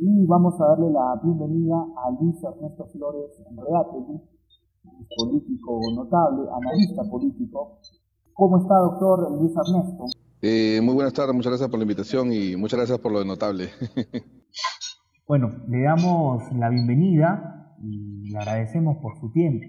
Y vamos a darle la bienvenida a Luis Ernesto Flores Reategui, político notable, analista político. ¿Cómo está, doctor Luis Ernesto? Muy buenas tardes, muchas gracias por la invitación y muchas gracias por lo de notable. Bueno, le damos la bienvenida y le agradecemos por su tiempo.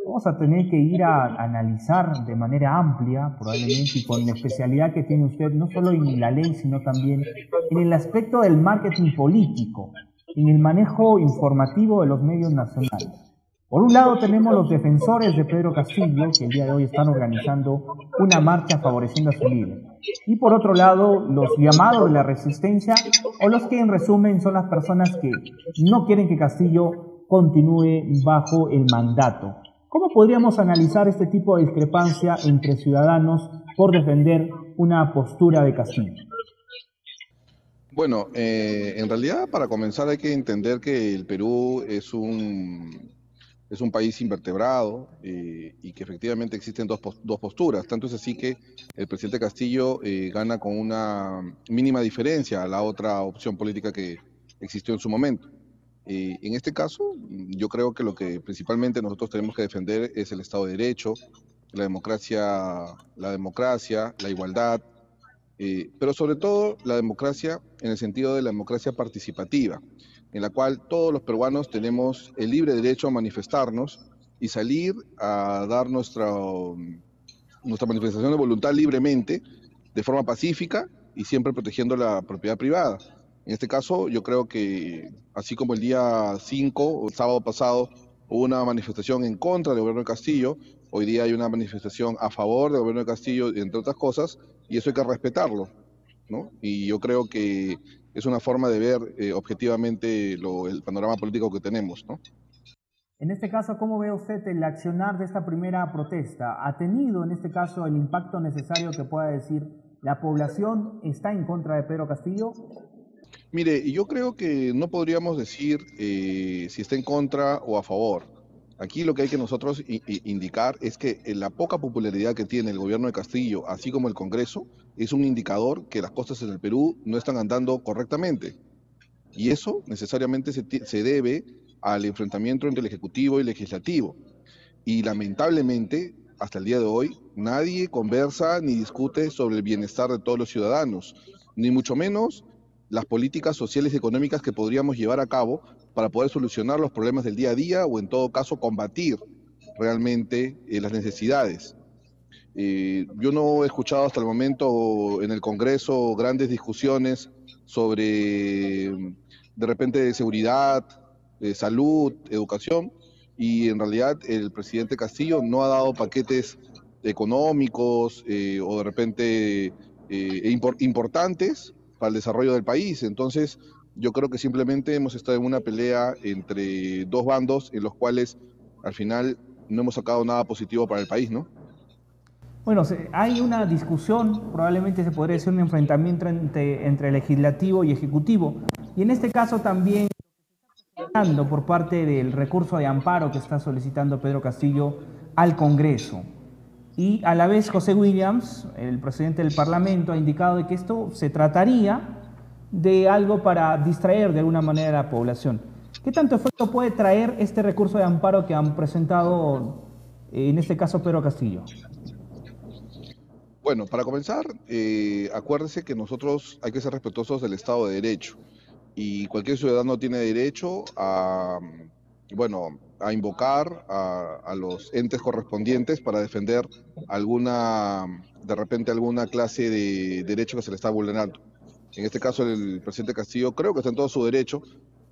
Vamos a tener que ir a analizar de manera amplia, probablemente, y con la especialidad que tiene usted, no solo en la ley, sino también en el aspecto del marketing político, en el manejo informativo de los medios nacionales. Por un lado tenemos los defensores de Pedro Castillo, que el día de hoy están organizando una marcha favoreciendo a su líder. Y por otro lado, los llamados de la resistencia, o los que en resumen son las personas que no quieren que Castillo continúe bajo el mandato. ¿Cómo podríamos analizar este tipo de discrepancia entre ciudadanos por defender una postura de Castillo? Bueno, en realidad para comenzar hay que entender que el Perú es un país invertebrado y que efectivamente existen dos posturas. Tanto es así que el presidente Castillo gana con una mínima diferencia a la otra opción política que existió en su momento. En este caso, yo creo que lo que principalmente nosotros tenemos que defender es el Estado de Derecho, la igualdad, pero sobre todo la democracia en el sentido de la democracia participativa, en la cual todos los peruanos tenemos el libre derecho a manifestarnos y salir a dar nuestra manifestación de voluntad libremente, de forma pacífica y siempre protegiendo la propiedad privada. En este caso, yo creo que así como el día 5, el sábado pasado, hubo una manifestación en contra del gobierno de Castillo, hoy día hay una manifestación a favor del gobierno de Castillo, entre otras cosas, y eso hay que respetarlo, ¿no? Y yo creo que es una forma de ver objetivamente el panorama político que tenemos, ¿no? En este caso, ¿cómo ve usted el accionar de esta primera protesta? ¿Ha tenido en este caso el impacto necesario que pueda decir la población está en contra de Pedro Castillo? Mire, yo creo que no podríamos decir si está en contra o a favor. Aquí lo que hay que nosotros indicar es que la poca popularidad que tiene el gobierno de Castillo, así como el Congreso, es un indicador que las cosas en el Perú no están andando correctamente. Y eso necesariamente se debe al enfrentamiento entre el Ejecutivo y el Legislativo. Y lamentablemente, hasta el día de hoy, nadie conversa ni discute sobre el bienestar de todos los ciudadanos, ni mucho menos las políticas sociales y económicas que podríamos llevar a cabo para poder solucionar los problemas del día a día o en todo caso combatir realmente las necesidades. Yo no he escuchado hasta el momento en el Congreso grandes discusiones sobre de repente seguridad, salud, educación, y en realidad el presidente Castillo no ha dado paquetes económicos o de repente importantes para el desarrollo del país. Entonces, yo creo que simplemente hemos estado en una pelea entre dos bandos en los cuales al final no hemos sacado nada positivo para el país, ¿no? Bueno, hay una discusión, probablemente se podría decir un enfrentamiento entre legislativo y ejecutivo. Y en este caso también por parte del recurso de amparo que está solicitando Pedro Castillo al Congreso. Y a la vez José Williams, el presidente del Parlamento, ha indicado de que esto se trataría de algo para distraer de alguna manera a la población. ¿Qué tanto efecto puede traer este recurso de amparo que han presentado, en este caso, Pedro Castillo? Bueno, para comenzar, acuérdese que nosotros hay que ser respetuosos del Estado de Derecho y cualquier ciudadano tiene derecho a, bueno, a invocar a los entes correspondientes para defender de repente alguna clase de derecho que se le está vulnerando. En este caso, el presidente Castillo creo que está en todo su derecho.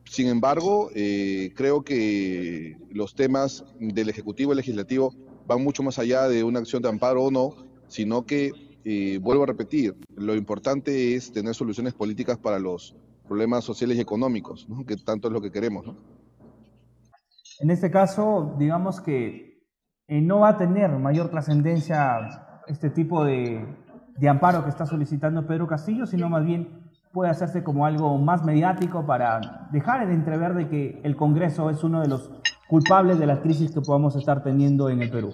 Sin embargo, creo que los temas del Ejecutivo y Legislativo van mucho más allá de una acción de amparo o no, sino que, vuelvo a repetir, lo importante es tener soluciones políticas para los problemas sociales y económicos, ¿no? Que tanto es lo que queremos, ¿no? En este caso, digamos que no va a tener mayor trascendencia este tipo de amparo que está solicitando Pedro Castillo, sino más bien puede hacerse como algo más mediático para dejar de entrever de que el Congreso es uno de los culpables de las crisis que podamos estar teniendo en el Perú.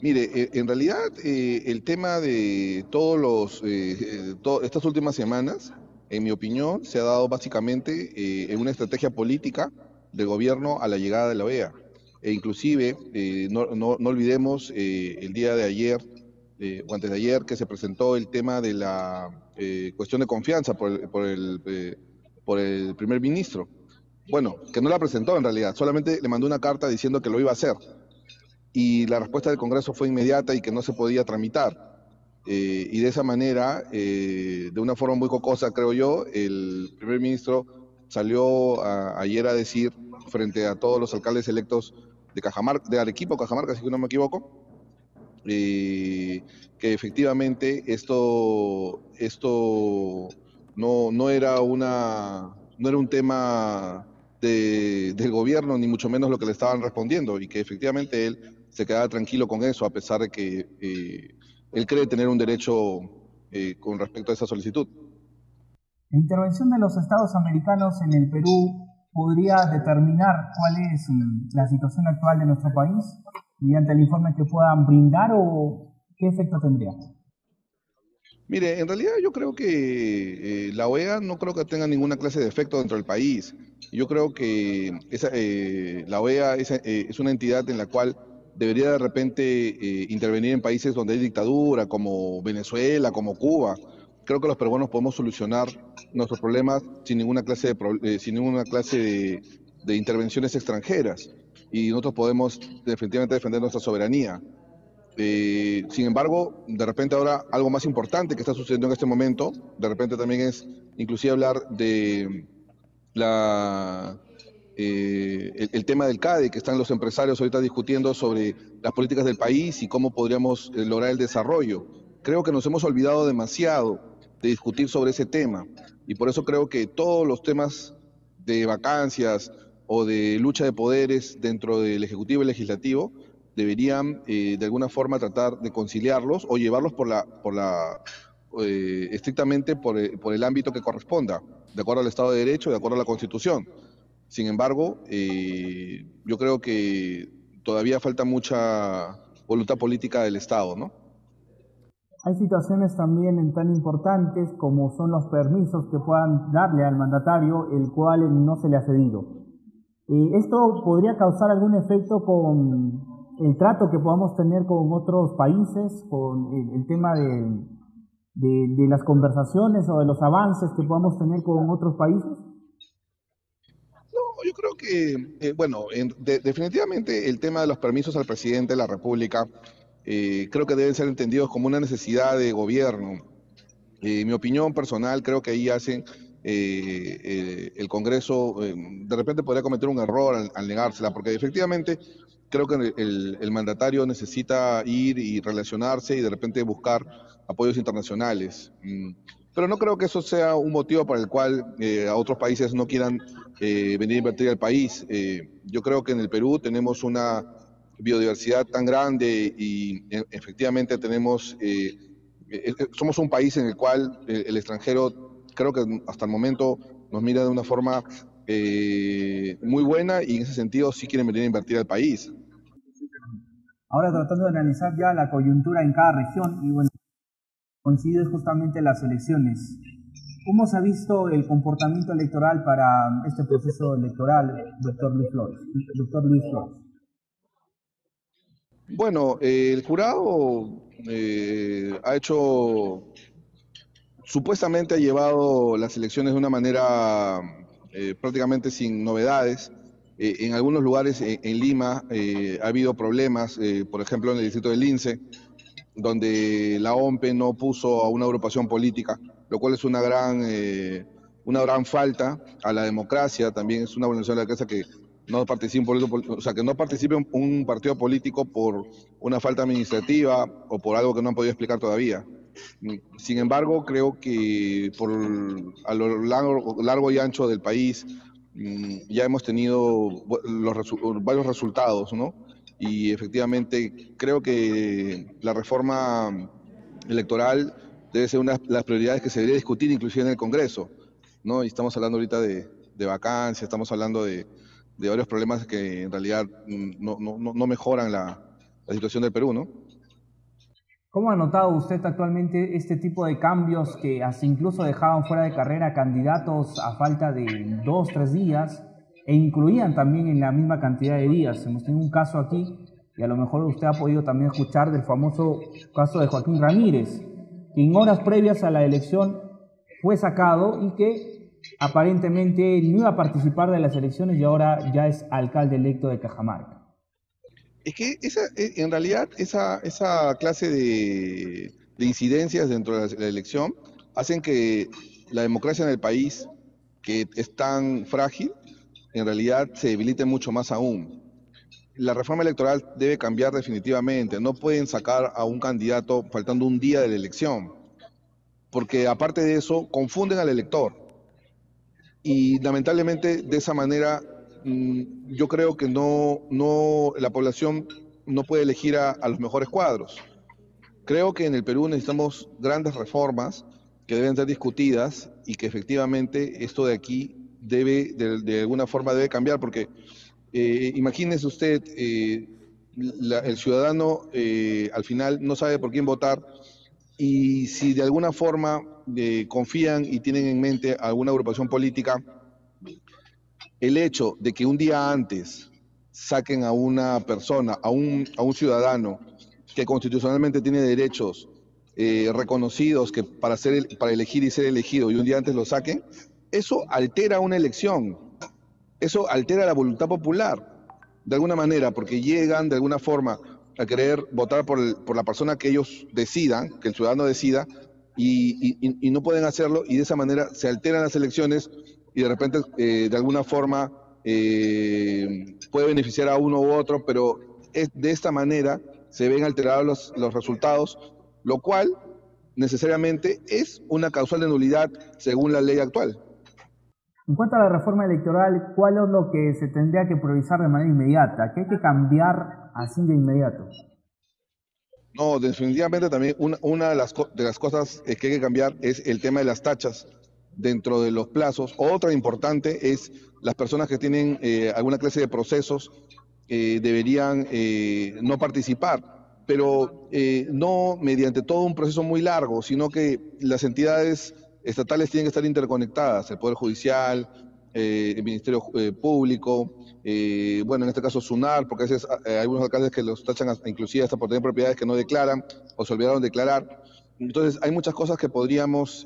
Mire, en realidad el tema de todos estas últimas semanas en mi opinión, se ha dado básicamente en una estrategia política del gobierno a la llegada de la OEA. E inclusive, no olvidemos el día de ayer o antes de ayer que se presentó el tema de la cuestión de confianza por el primer ministro. Bueno, que no la presentó en realidad, solamente le mandó una carta diciendo que lo iba a hacer. Y la respuesta del Congreso fue inmediata y que no se podía tramitar. Y de esa manera, de una forma muy jocosa, creo yo, el primer ministro salió ayer a decir, frente a todos los alcaldes electos de Cajamarca, de Arequipa o Cajamarca, si no me equivoco, que efectivamente esto no era no era un tema del gobierno, ni mucho menos lo que le estaban respondiendo, y que efectivamente él se quedaba tranquilo con eso, a pesar de que él cree tener un derecho con respecto a esa solicitud. La intervención de los Estados americanos en el Perú podría determinar cuál es la situación actual de nuestro país mediante el informe que puedan brindar o qué efecto tendría. Mire, en realidad yo creo que la OEA no creo que tenga ninguna clase de efecto dentro del país. Yo creo que la OEA es una entidad en la cual debería de repente intervenir en países donde hay dictadura, como Venezuela, como Cuba. Creo que los peruanos podemos solucionar nuestros problemas sin ninguna clase sin ninguna clase de intervenciones extranjeras. Y nosotros podemos definitivamente defender nuestra soberanía. Sin embargo, de repente ahora algo más importante que está sucediendo en este momento, de repente también es inclusive hablar de el tema del CADE, que están los empresarios ahorita discutiendo sobre las políticas del país y cómo podríamos lograr el desarrollo. Creo que nos hemos olvidado demasiado de discutir sobre ese tema y por eso creo que todos los temas de vacancias o de lucha de poderes dentro del Ejecutivo y Legislativo deberían de alguna forma tratar de conciliarlos o llevarlos estrictamente por el ámbito que corresponda, de acuerdo al Estado de Derecho, de acuerdo a la Constitución. Sin embargo, yo creo que todavía falta mucha voluntad política del Estado, ¿no? Hay situaciones también tan importantes como son los permisos que puedan darle al mandatario, el cual no se le ha cedido. ¿Esto podría causar algún efecto con el trato que podamos tener con otros países, con el tema de las conversaciones o de los avances que podamos tener con otros países? No, yo creo que, bueno, definitivamente el tema de los permisos al presidente de la República creo que deben ser entendidos como una necesidad de gobierno. Mi opinión personal, creo que ahí hacen el Congreso, de repente podría cometer un error al negársela, porque efectivamente creo que el mandatario necesita ir y relacionarse y de repente buscar apoyos internacionales. Pero no creo que eso sea un motivo para el cual a otros países no quieran venir a invertir al país. Yo creo que en el Perú tenemos una biodiversidad tan grande y efectivamente tenemos somos un país en el cual el extranjero creo que hasta el momento nos mira de una forma muy buena y en ese sentido sí quieren venir a invertir al país. Ahora tratando de analizar ya la coyuntura en cada región y bueno, coincide justamente las elecciones. ¿Cómo se ha visto el comportamiento electoral para este proceso electoral, doctor Luis Flores? Doctor Luis Flores. Bueno, el jurado ha hecho, supuestamente ha llevado las elecciones de una manera prácticamente sin novedades. En algunos lugares en Lima ha habido problemas, por ejemplo en el distrito del Lince, donde la OMPE no puso a una agrupación política, lo cual es una gran falta a la democracia, también es una vulneración de la democracia que no participe o sea, que no participe un partido político por una falta administrativa o por algo que no han podido explicar todavía. Sin embargo, creo que a lo largo y ancho del país ya hemos tenido varios resultados, ¿no? Y efectivamente creo que la reforma electoral debe ser una de las prioridades que se debería discutir inclusive en el Congreso, ¿no? Y estamos hablando ahorita de vacancias, estamos hablando de varios problemas que en realidad no mejoran la situación del Perú, ¿no? ¿Cómo ha notado usted actualmente este tipo de cambios que hasta incluso dejaban fuera de carrera candidatos a falta de 2, 3 días e incluían también en la misma cantidad de días? Hemos tenido un caso aquí y a lo mejor usted ha podido también escuchar del famoso caso de Joaquín Ramírez, que en horas previas a la elección fue sacado y que aparentemente no iba a participar de las elecciones y ahora ya es alcalde electo de Cajamarca. Es que en realidad esa clase de incidencias dentro de la elección hacen que la democracia en el país, que es tan frágil, en realidad se debilite mucho más aún. La reforma electoral debe cambiar definitivamente. No pueden sacar a un candidato faltando un día de la elección, porque aparte de eso, confunden al elector. Y lamentablemente de esa manera yo creo que la población no puede elegir a los mejores cuadros. Creo que en el Perú necesitamos grandes reformas que deben ser discutidas y que efectivamente esto de aquí de alguna forma debe cambiar, porque imagínese usted, el ciudadano al final no sabe por quién votar, y si de alguna forma confían y tienen en mente alguna agrupación política, el hecho de que un día antes saquen a una persona, a un ciudadano que constitucionalmente tiene derechos reconocidos que para elegir y ser elegido, y un día antes lo saquen, eso altera una elección, eso altera la voluntad popular, de alguna manera, porque llegan de alguna forma a querer votar por la persona que ellos decidan, que el ciudadano decida, y no pueden hacerlo, y de esa manera se alteran las elecciones y de repente de alguna forma puede beneficiar a uno u otro, pero de esta manera se ven alterados los resultados, lo cual necesariamente es una causal de nulidad según la ley actual. En cuanto a la reforma electoral, ¿cuál es lo que se tendría que priorizar de manera inmediata? ¿Qué hay que cambiar así de inmediato? No, definitivamente también una de las cosas que hay que cambiar es el tema de las tachas dentro de los plazos. Otra importante es las personas que tienen alguna clase de procesos deberían no participar, pero no mediante todo un proceso muy largo, sino que las entidades estatales tienen que estar interconectadas, el Poder Judicial, el Ministerio Público, bueno, en este caso SUNAR, porque a veces hay algunos alcaldes que los tachan inclusive hasta por tener propiedades que no declaran o se olvidaron de declarar. Entonces, hay muchas cosas que podríamos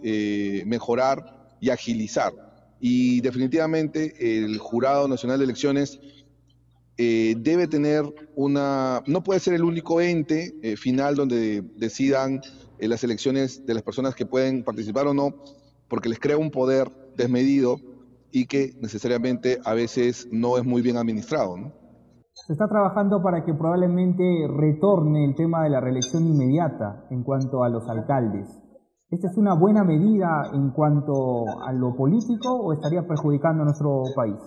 mejorar y agilizar. Y definitivamente el Jurado Nacional de Elecciones debe tener no puede ser el único ente final donde decidan las elecciones de las personas que pueden participar o no, porque les crea un poder desmedido y que necesariamente a veces no es muy bien administrado, ¿no? Se está trabajando para que probablemente retorne el tema de la reelección inmediata en cuanto a los alcaldes. ¿Esta es una buena medida en cuanto a lo político o estaría perjudicando a nuestro país?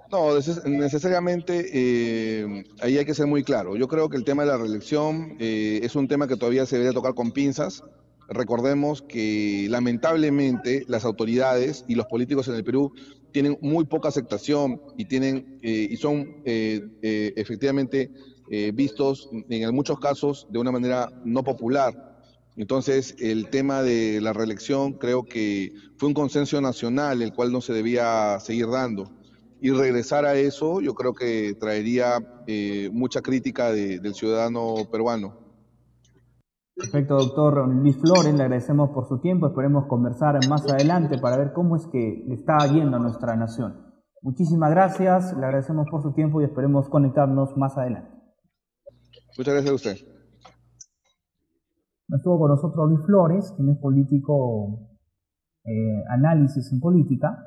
No, necesariamente ahí hay que ser muy claro. Yo creo que el tema de la reelección es un tema que todavía se debería tocar con pinzas. Recordemos que lamentablemente las autoridades y los políticos en el Perú tienen muy poca aceptación y son efectivamente vistos en muchos casos de una manera no popular. Entonces, el tema de la reelección creo que fue un consenso nacional el cual no se debía seguir dando. Y regresar a eso yo creo que traería mucha crítica del ciudadano peruano. Perfecto, doctor Luis Flores, le agradecemos por su tiempo. Esperemos conversar más adelante para ver cómo es que le está yendo a nuestra nación. Muchísimas gracias, le agradecemos por su tiempo y esperemos conectarnos más adelante. Muchas gracias a usted. Estuvo con nosotros Luis Flores, quien es político, análisis en política.